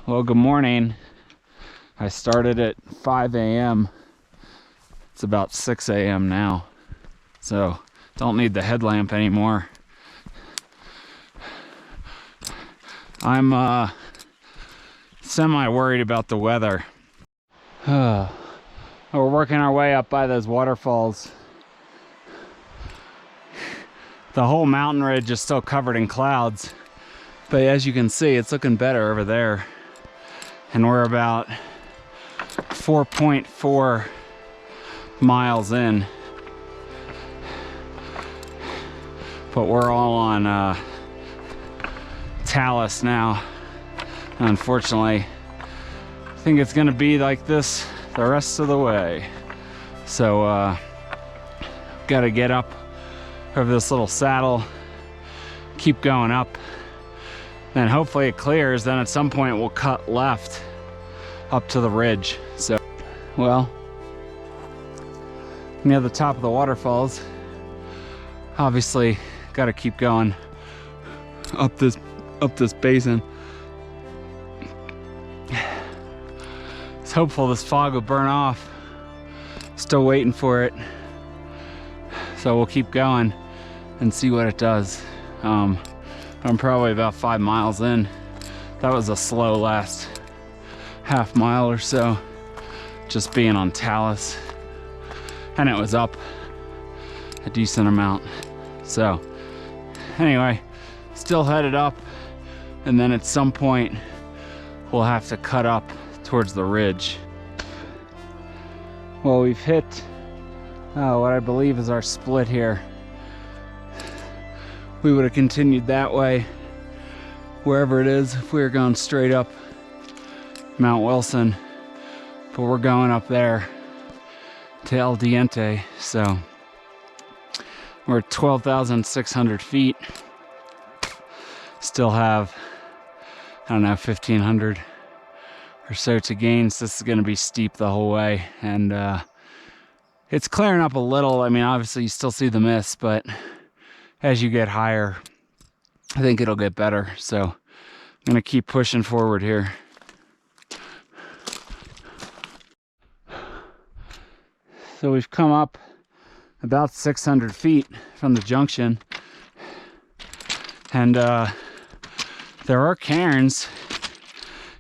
Well, good morning. I started at 5 a.m. It's about 6 a.m. now, so don't need the headlamp anymore. I'm semi-worried about the weather. We're working our way up by those waterfalls. The whole mountain ridge is still covered in clouds, but as you can see, it's looking better over there. And we're about 4.4 miles in, but we're all on talus now. Unfortunately, I think it's gonna be like this the rest of the way. So gotta get up over this little saddle, keep going up, then hopefully it clears. Then at some point we'll cut left up to the ridge. So, well, near the top of the waterfalls, obviously got to keep going up this basin. It's hopeful this fog will burn off. Still waiting for it, so we'll keep going and see what it does. I'm probably about 5 miles in. That was a slow last half mile or so, just being on talus, and it was up a decent amount. So anyway, still headed up, and then at some point we'll have to cut up towards the ridge. Well, we've hit what I believe is our split here. We would have continued that way, wherever it is, if we were going straight up Mount Wilson, but we're going up there to El Diente. So we're at 12,600 feet. Still have, I don't know, 1,500 or so to gain. So this is going to be steep the whole way, and it's clearing up a little. I mean, obviously you still see the mist, but as you get higher, I think it'll get better. So I'm gonna keep pushing forward here. So we've come up about 600 feet from the junction, and there are cairns,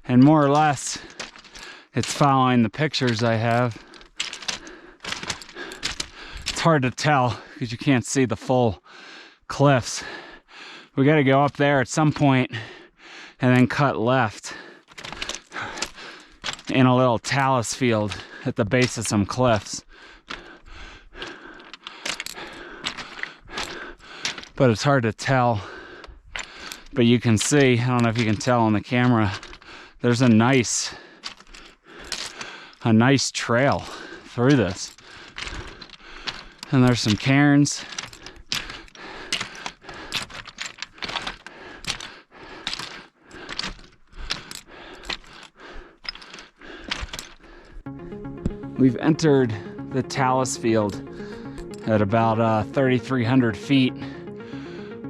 and more or less it's following the pictures I have. It's hard to tell because you can't see the full cliffs. We got to go up there at some point and then cut left in a little talus field at the base of some cliffs. But it's hard to tell. But you can see, I don't know if you can tell on the camera, there's a nice trail through this. And there's some cairns. We've entered the talus field at about 3,300 feet.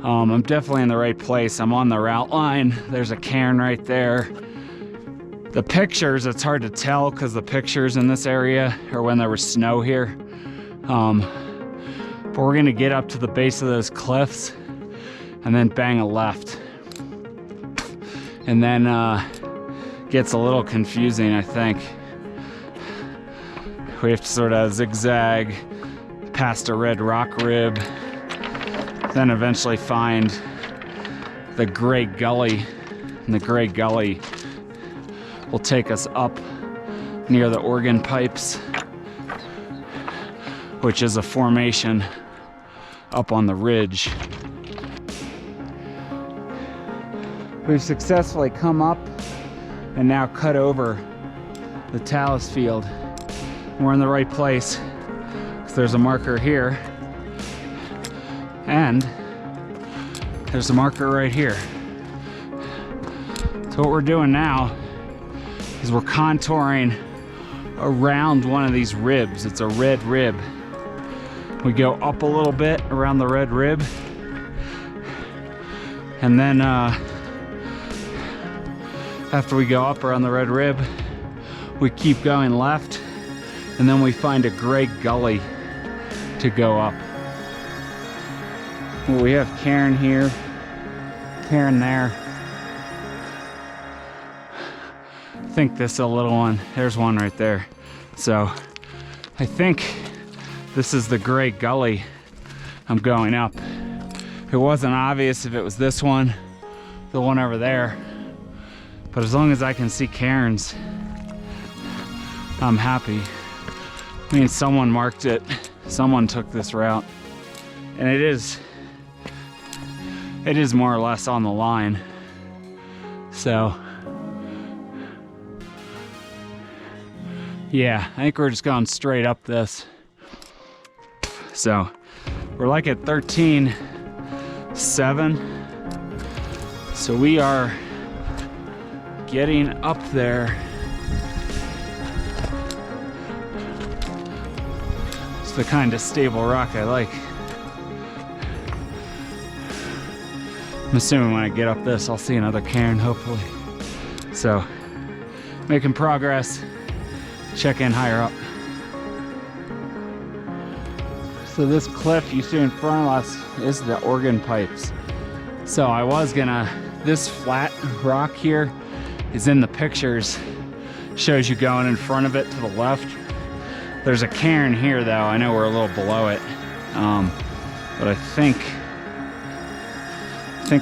I'm definitely in the right place. I'm on the route line. There's a cairn right there. The pictures, it's hard to tell because the pictures in this area are when there was snow here. But we're gonna get up to the base of those cliffs and then bang a left. And then gets a little confusing, I think. We have to sort of zigzag past a red rock rib, then eventually find the Gray Gully, and the Gray Gully will take us up near the organ pipes, which is a formation up on the ridge. We've successfully come up and now cut over the talus field. We're in the right place because there's a marker here, and there's a marker right here. So what we're doing now is we're contouring around one of these ribs. It's a red rib. We go up a little bit around the red rib, and then After we go up around the Red Rib, we keep going left, and then we find a gray gully to go up. Well, we have cairn here, cairn there. I think this is a little one. There's one right there. So I think this is the gray gully I'm going up. It wasn't obvious if it was this one, the one over there, but as long as I can see cairns, I'm happy. I mean, someone marked it, someone took this route, and it is more or less on the line. So yeah, I think we're just going straight up this. So we're like at 13.7. So we are getting up there. It's the kind of stable rock I like. I'm assuming when I get up this, I'll see another cairn, hopefully. So, making progress. Check in higher up. So this cliff you see in front of us is the organ pipes. So I was gonna, this flat rock here is in the pictures. Shows you going in front of it to the left. There's a cairn here though. I know we're a little below it. But I think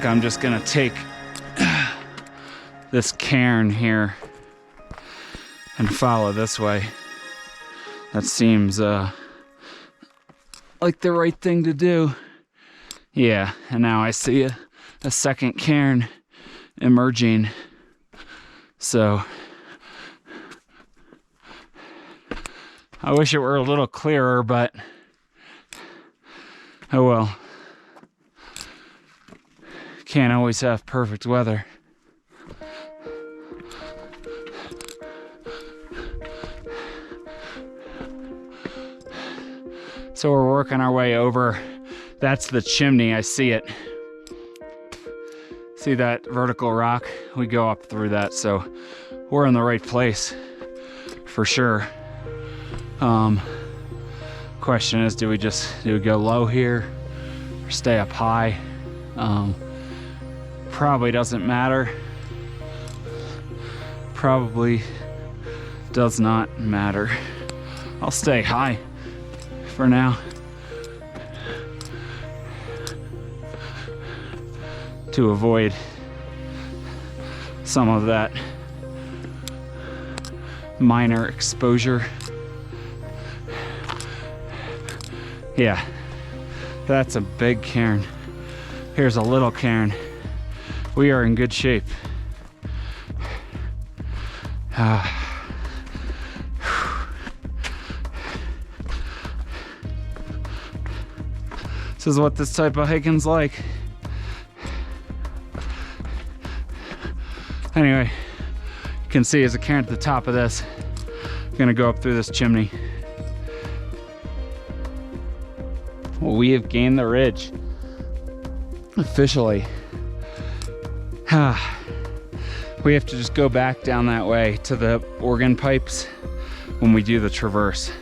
I'm just gonna take this cairn here and follow this way. That seems like the right thing to do. Yeah, and now I see a second cairn emerging. So I wish it were a little clearer, but oh well. Can't always have perfect weather. So we're working our way over. That's the chimney, I see it. See that vertical rock? We go up through that, so we're in the right place for sure. Question is, do we go low here or stay up high? Probably doesn't matter. Probably does not matter. I'll stay high for now to avoid some of that minor exposure. Yeah, that's a big cairn. Here's a little cairn. We are in good shape. This is what this type of hiking's like. Anyway, you can see there's a cairn at the top of this. I'm gonna go up through this chimney. Well, we have gained the ridge. Officially. We have to just go back down that way to the organ pipes when we do the traverse.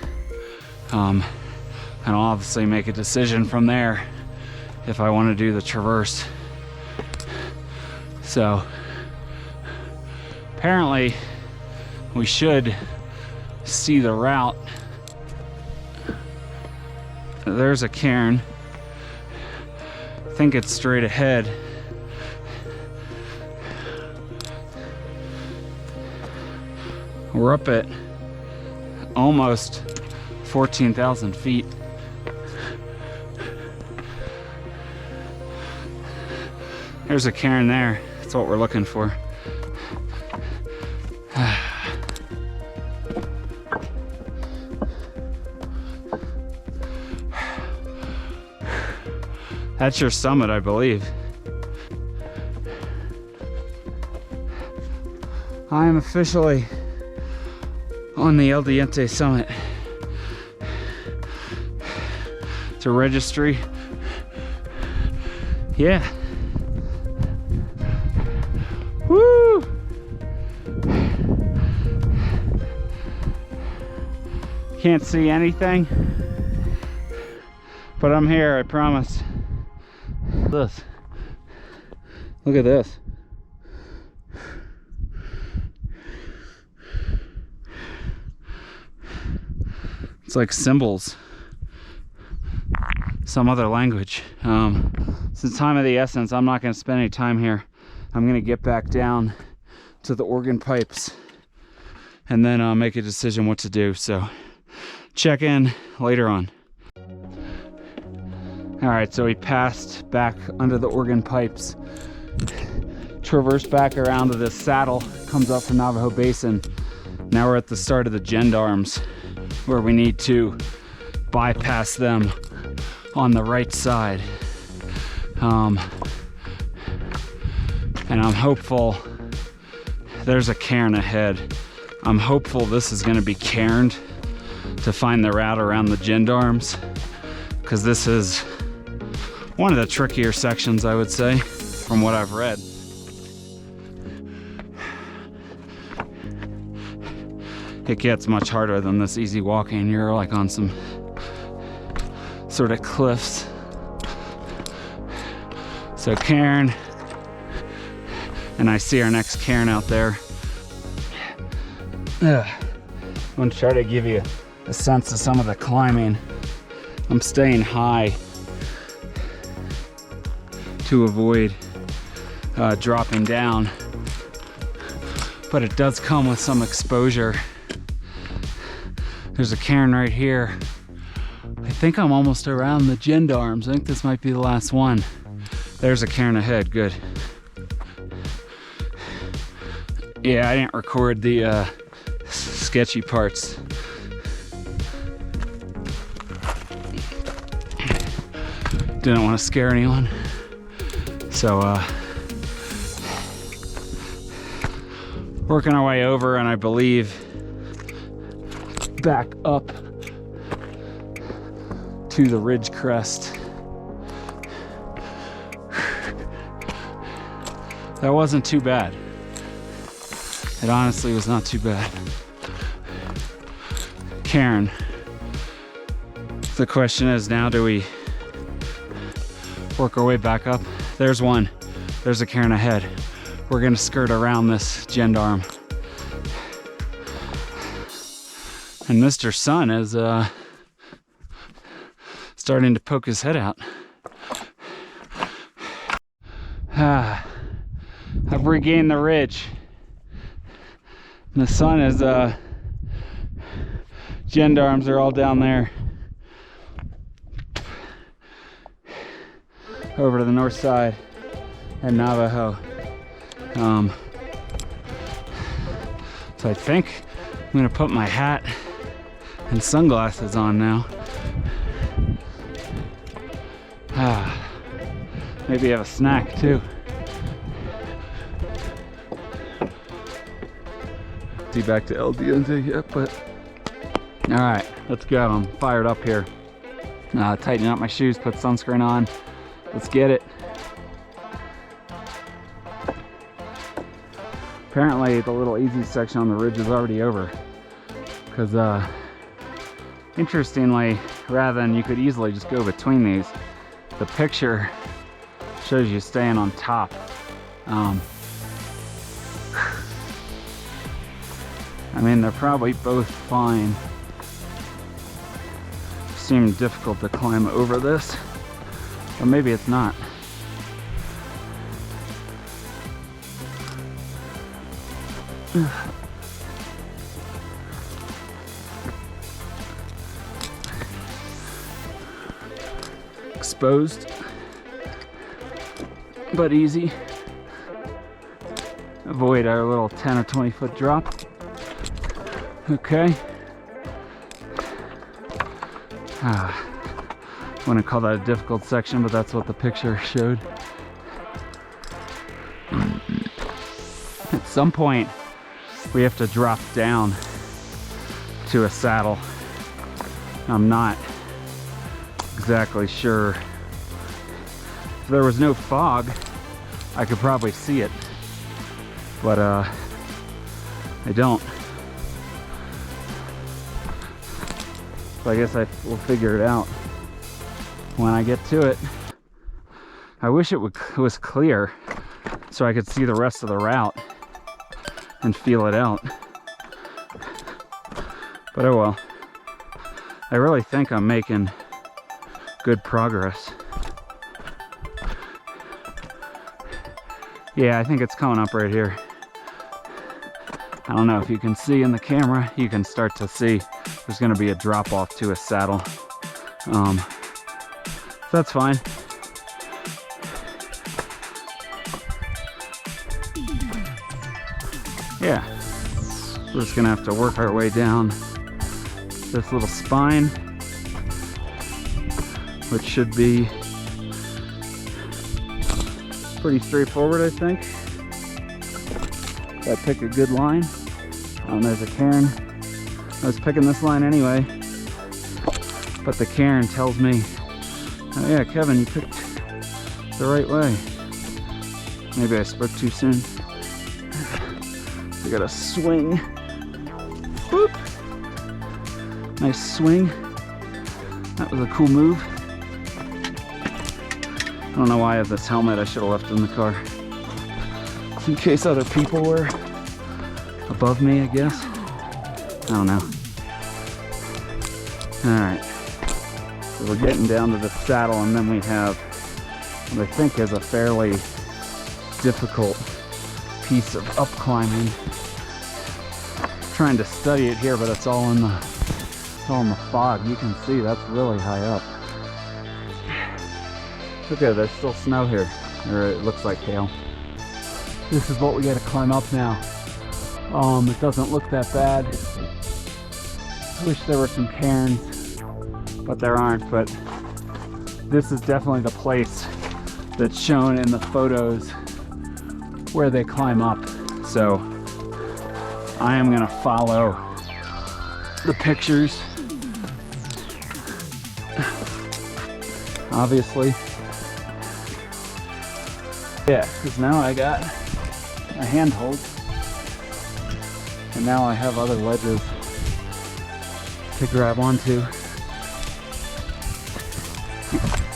And I'll obviously make a decision from there if I want to do the traverse. So apparently we should see the route. There's a cairn. I think it's straight ahead. We're up at almost 14,000 feet. There's a cairn there. That's what we're looking for. That's your summit, I believe. I am officially on the El Diente summit. It's a registry. Yeah. Woo! Can't see anything, but I'm here, I promise. This. Look at this. It's like symbols. Some other language. Since time of the essence, I'm not going to spend any time here. I'm going to get back down to the organ pipes and then make a decision what to do. So check in later on. All right, so we passed back under the organ pipes, traversed back around to this saddle, comes up from Navajo Basin. Now we're at the start of the gendarmes, where we need to bypass them on the right side. And I'm hopeful there's a cairn ahead. I'm hopeful this is going to be cairned to find the route around the gendarmes, because this is one of the trickier sections, I would say, from what I've read. It gets much harder than this easy walking. You're like on some sort of cliffs. So cairn, and I see our next cairn out there. I'm gonna try to give you a sense of some of the climbing. I'm staying high to avoid dropping down, but it does come with some exposure. There's a cairn right here. I think I'm almost around the gendarmes. I think this might be the last one. There's a cairn ahead, good. Yeah, I didn't record the sketchy parts. Didn't want to scare anyone. So, working our way over, and I believe back up to the ridge crest. That wasn't too bad. It honestly was not too bad. Cairn. The question is now, do we work our way back up? There's one. There's a cairn ahead. We're gonna skirt around this gendarme. And Mr. Sun is starting to poke his head out. I've regained the ridge. And the sun is, gendarmes are all down there. Over to the north side at Navajo. So I think I'm gonna put my hat and sunglasses on now. Maybe have a snack too. See back to El Diente yet, but all right, let's go. I'm fired up here. Tightening up my shoes, put sunscreen on. Let's get it. Apparently the little easy section on the ridge is already over, because interestingly, rather than you could easily just go between these, the picture shows you staying on top. I mean, they're probably both fine. Seemed difficult to climb over this, but maybe it's not. Exposed, but easy. Avoid our little 10 or 20 foot drop. Okay. I wouldn't call that a difficult section, but that's what the picture showed. At some point, we have to drop down to a saddle. I'm not exactly sure. If there was no fog, I could probably see it. But I don't. So I guess I will figure it out when I get to it. I wish it was clear so I could see the rest of the route and feel it out. But oh well. I really think I'm making good progress. Yeah, I think it's coming up right here. I don't know if you can see in the camera, you can start to see there's gonna be a drop off to a saddle. That's fine. Yeah, we're just gonna have to work our way down this little spine, which should be pretty straightforward, I think. If I pick a good line. There's a cairn. I was picking this line anyway, but the cairn tells me, oh yeah, Kevin, you picked the right way. Maybe I spoke too soon. I gotta swing. Boop. Nice swing. That was a cool move. I don't know why I have this helmet. I should have left it in the car. In case other people were above me, I guess. I don't know. Alright. So we're getting down to the saddle, and then we have what I think is a fairly difficult piece of up climbing. Trying to study it here, but it's all in the fog. You can see that's really high up. Okay, there's still snow here, or it looks like hail. This is what we gotta climb up now. It doesn't look that bad. I wish there were some cairns, but there aren't. But this is definitely the place that's shown in the photos where they climb up. So I am gonna follow the pictures, obviously. Yeah, because now I got a handhold, and now I have other ledges to grab onto.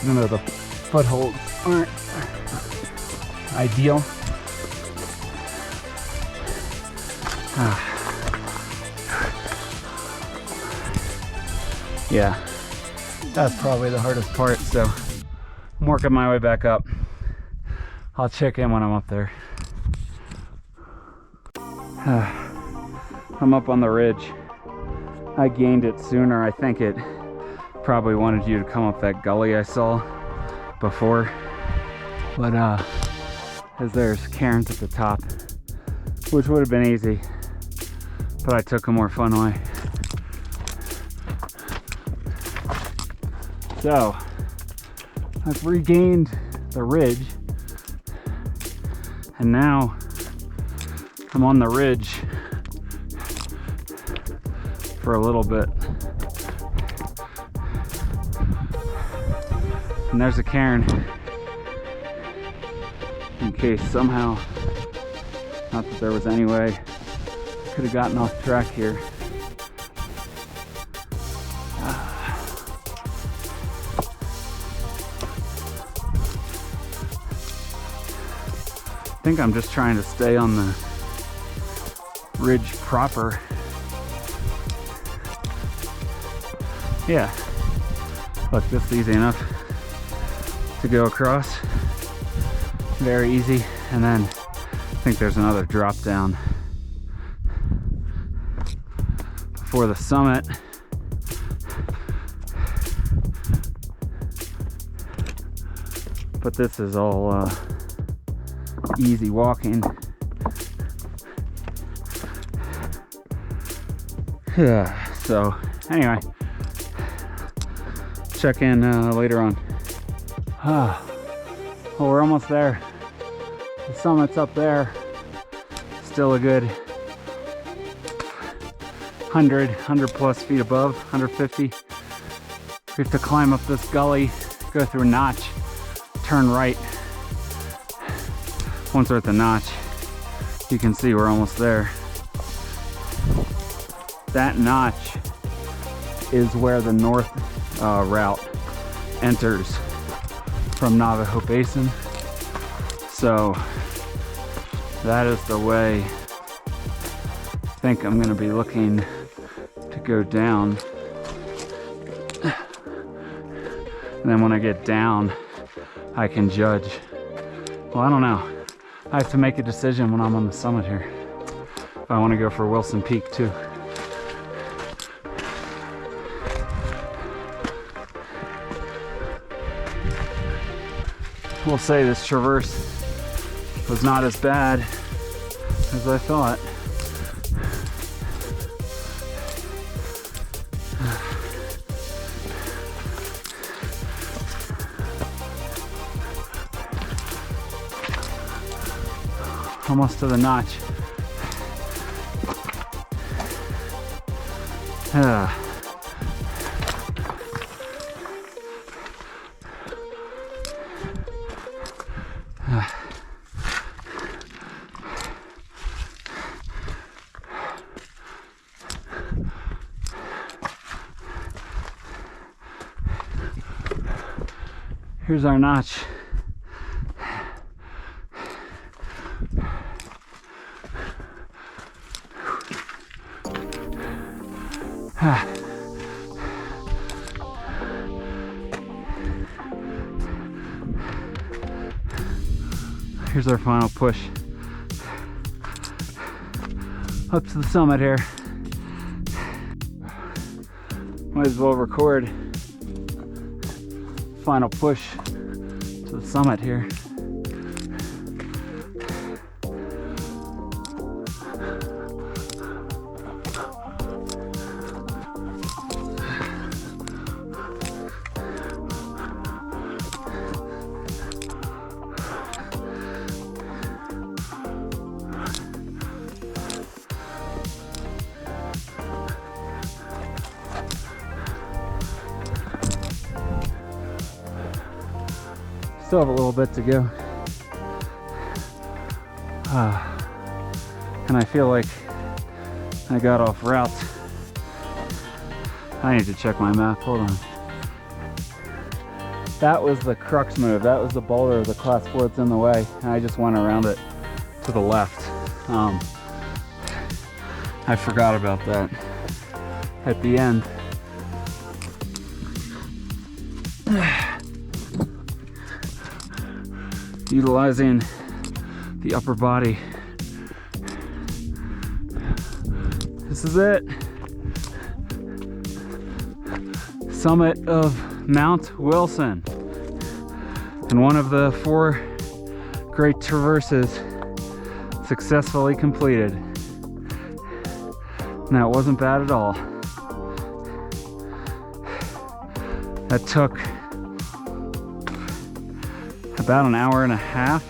Even though the footholds aren't ideal. Yeah, that's probably the hardest part, so I'm working my way back up. I'll check in when I'm up there. I'm up on the ridge. I gained it sooner. I think it probably wanted you to come up that gully I saw before. But as there's cairns at the top, which would have been easy, but I took a more fun way. So I've regained the ridge, and now I'm on the ridge for a little bit. And there's a cairn, in case somehow, not that there was any way, could have gotten off track here. I think I'm just trying to stay on the ridge proper. Yeah, look, this is easy enough to go across. Very easy. And then I think there's another drop down before the summit. But this is all easy walking. Yeah, so anyway, check in later on. Well, we're almost there. The summit's up there. Still a good 100 plus feet above, 150. We have to climb up this gully, go through a notch, turn right. Once we're at the notch, you can see we're almost there. that notch is where the north route enters from Navajo Basin. So that is the way I think I'm gonna be looking to go down. And then when I get down, I can judge. Well, I don't know. I have to make a decision when I'm on the summit here. If I want to go for Wilson Peak too. We'll say this traverse was not as bad as I thought. Almost to the notch. Here's our notch. Here's our final push up to the summit here. Might as well record final push to the summit here. Still have a little bit to go. And I feel like I got off route. I need to check my map, hold on. That was the crux move. That was the boulder of the class 4 that's in the way. And I just went around it to the left. I forgot about that at the end. Utilizing the upper body. This is it. Summit of Mount Wilson. And one of the 4 great traverses successfully completed. And that wasn't bad at all. That took about an hour and a half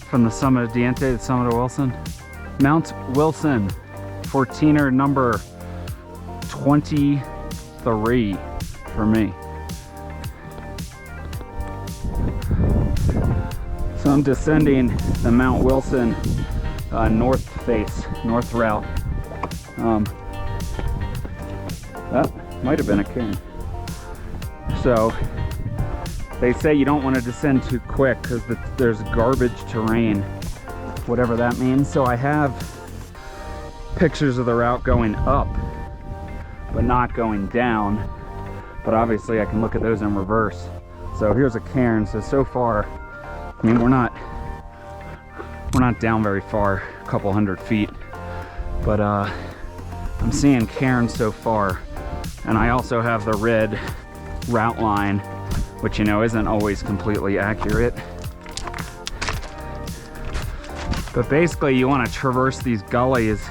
from the summit of Diente to the summit of Wilson. Mount Wilson, 14er number 23 for me. So I'm descending the Mount Wilson north face, north route. That might have been a cairn. So they say you don't want to descend too quick because there's garbage terrain, whatever that means. So I have pictures of the route going up, but not going down. But obviously I can look at those in reverse. So here's a cairn. So far, I mean, we're not down very far, a couple hundred feet. But I'm seeing cairns so far. And I also have the red route line, which, you know, isn't always completely accurate. But basically you want to traverse these gullies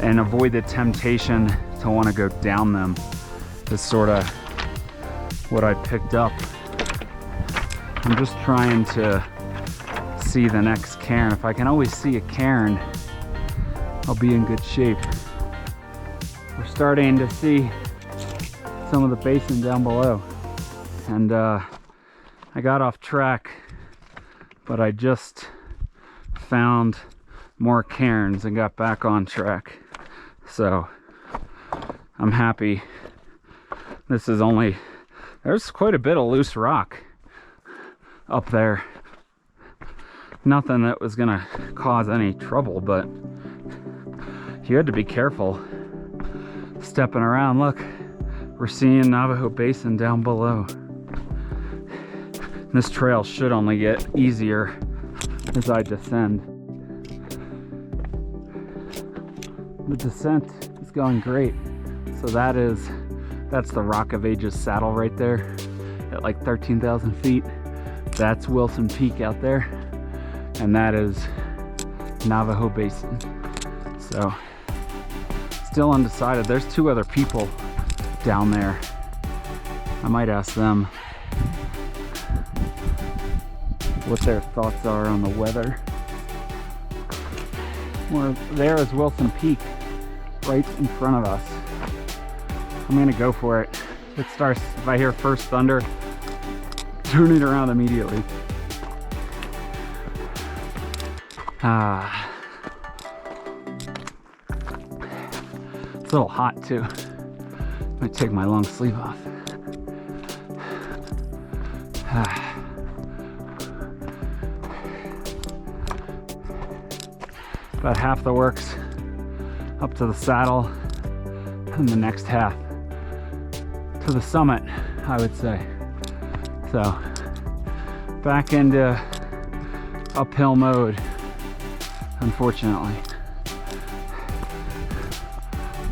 and avoid the temptation to want to go down them. Is sort of what I picked up. I'm just trying to see the next cairn. If I can always see a cairn, I'll be in good shape. We're starting to see some of the basin down below. And I got off track, but I just found more cairns and got back on track. So I'm happy. This is only, there's quite a bit of loose rock up there. Nothing that was gonna cause any trouble, but you had to be careful stepping around. Look, we're seeing Navajo Basin down below. This trail should only get easier as I descend. The descent is going great. So that's the Rock of Ages saddle right there at like 13,000 feet. That's Wilson Peak out there. And that is Navajo Basin. So still undecided. There's 2 other people down there. I might ask them what their thoughts are on the weather. There is Wilson Peak right in front of us. I'm gonna go for it. It starts, if I hear first thunder, turn it around immediately. It's a little hot too. Let me take my long sleeve off. About half the work's up to the saddle, and the next half to the summit, I would say. So back into uphill mode, unfortunately.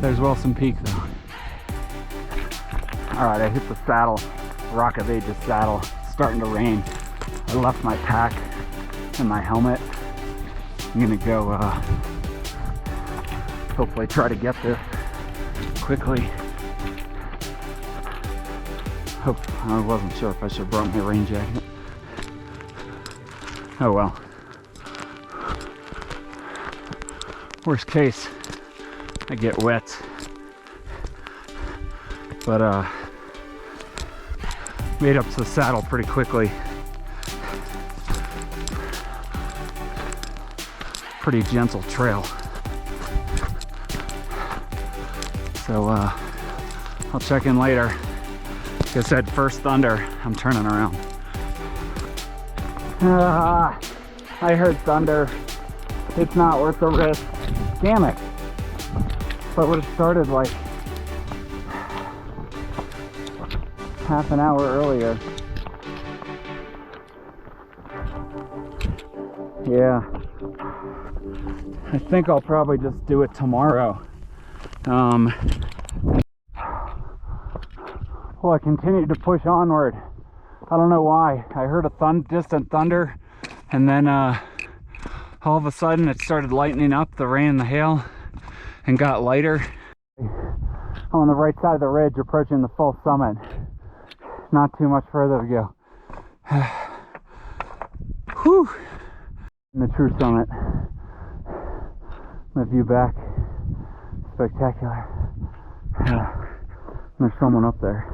There's Wilson Peak though. All right, I hit the saddle, Rock of Ages saddle. It's starting to rain. I left my pack and my helmet. I'm gonna go hopefully try to get this quickly. I wasn't sure if I should have brought my rain jacket. Oh well. Worst case, I get wet. But made up to the saddle pretty quickly. Pretty gentle trail. So I'll check in later. Like I said, first thunder, I'm turning around. I heard thunder. It's not worth the risk. Damn it. If I would have started like half an hour earlier. Yeah. I think I'll probably just do it tomorrow. Well, I continued to push onward. I don't know why. I heard a distant thunder, and then all of a sudden it started lightening up, the rain and the hail, and got lighter. I'm on the right side of the ridge, approaching the full summit. Not too much further to go. Whew! The true summit. The view back, spectacular. There's someone up there.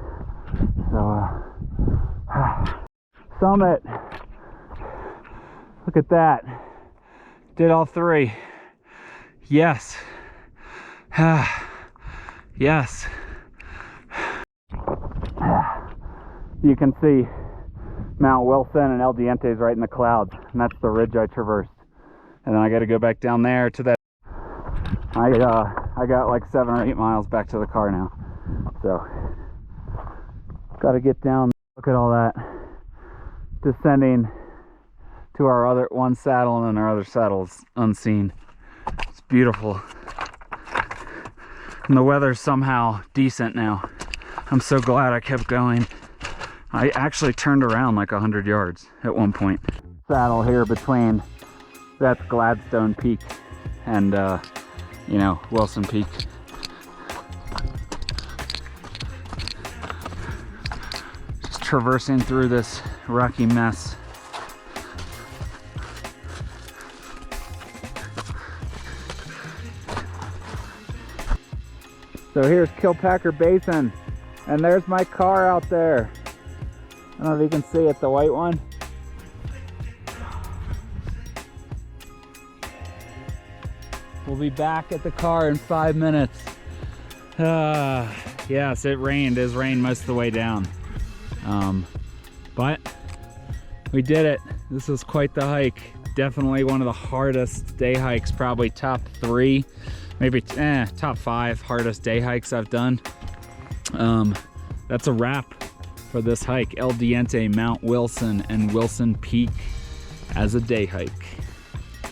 So, summit. Look at that. Did all 3. Yes. Yes. You can see Mount Wilson and El Diente is right in the clouds, and that's the ridge I traversed. And then I got to go back down there to that. I got like 7 or 8 miles back to the car now. So, got to get down. Look at all that. Descending to our other one saddle, and then our other saddle's unseen. It's beautiful. And the weather's somehow decent now. I'm so glad I kept going. I actually turned around like 100 yards at one point. Saddle here between, that's Gladstone Peak and you know, Wilson Peak. Just traversing through this rocky mess. So here's Kilpacker Basin, and there's my car out there. I don't know if you can see it, the white one. We'll be back at the car in 5 minutes. Yes, it rained. It's rained most of the way down. But we did it. This was quite the hike. Definitely one of the hardest day hikes, probably top 3, maybe top 5 hardest day hikes I've done. That's a wrap for this hike. El Diente, Mount Wilson, and Wilson Peak as a day hike.